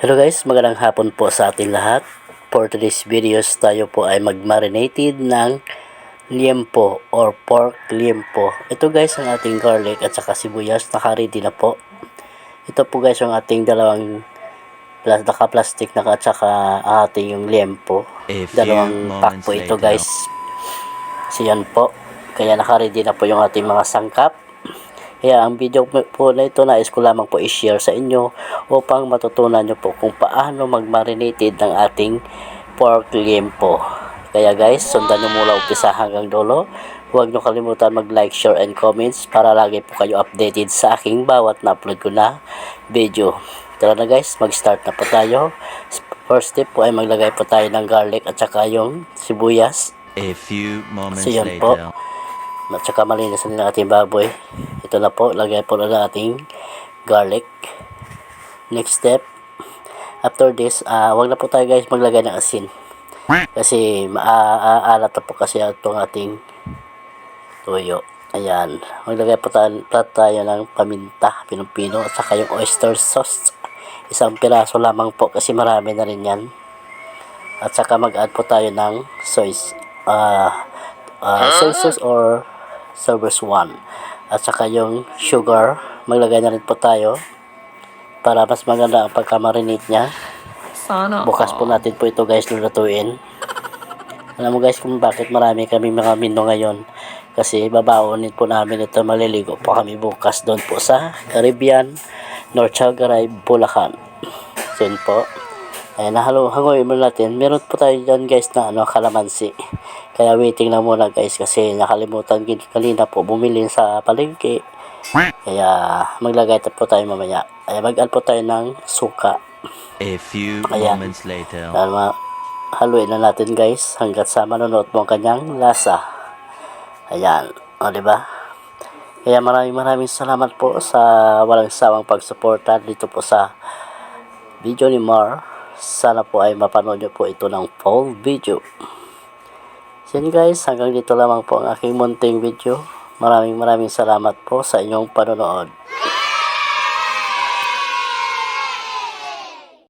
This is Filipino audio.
Hello guys, magandang hapon po sa ating lahat. For today's videos, tayo po ay mag-marinated ng liempo or pork liempo. Ito guys ang ating garlic at saka sibuyas, naka-ready na po. Ito po guys ang ating dalawang naka-plastic na at saka ating yung liempo. Dalawang pack po ito guys. So yan po, kaya naka-ready na po yung ating mga sangkap. Kaya ang video po na ito nais ko lamang po i-share sa inyo upang matutunan nyo po kung paano mag-marinated ng ating pork liempo. Kaya guys, sundan nyo mula umpisa hanggang dulo. Huwag nyo kalimutan mag-like, share, and comments para lagi po kayo updated sa aking bawat na-upload ko na video. Tara na guys, mag-start na po tayo. First step po ay maglagay po tayo ng garlic at saka yung sibuyas. A few moments later. Po. At saka malinis na ating baboy. Ito na po, lagay po na ating garlic. Next step, after this, wag na po tayo guys maglagay ng asin. Kasi maaalat na po kasi itong ating tuyo. Ayan, maglagay po tayo ng paminta, pinupino, at saka yung oyster sauce. Isang piraso lamang po kasi marami na rin yan. At saka mag-add po tayo ng soy sauce or Silver's One. At saka yung sugar, maglagay na rin po tayo para mas maganda ang pagka-marinate niya. Bukas po natin po ito guys lulutuin. Alam mo guys kung bakit marami kami mga menu ngayon. Kasi babaonin po namin ito, maliligo po kami bukas doon po sa Caribbean, North Sagaray, Bulacan. So yun po. Ayan, hangoy mo natin. Meron po tayo dyan guys na kalamansi. Kaya waiting na muna guys kasi nakalimutan kanina po bumili sa palengke. Kaya maglagay po tayo mamaya. Ayan, mag-add po tayo ng suka. A few moments later. Haluin na natin guys hanggat sa manunuot mo ang kanyang lasa. Ayan, o diba? Kaya maraming salamat po sa walang sawang pagsuporta dito po sa video ni Mar. Sana po ay mapanood nyo po ito ng full video. Yan guys, hanggang dito lamang po ang aking munting video. Maraming salamat po sa inyong panonood.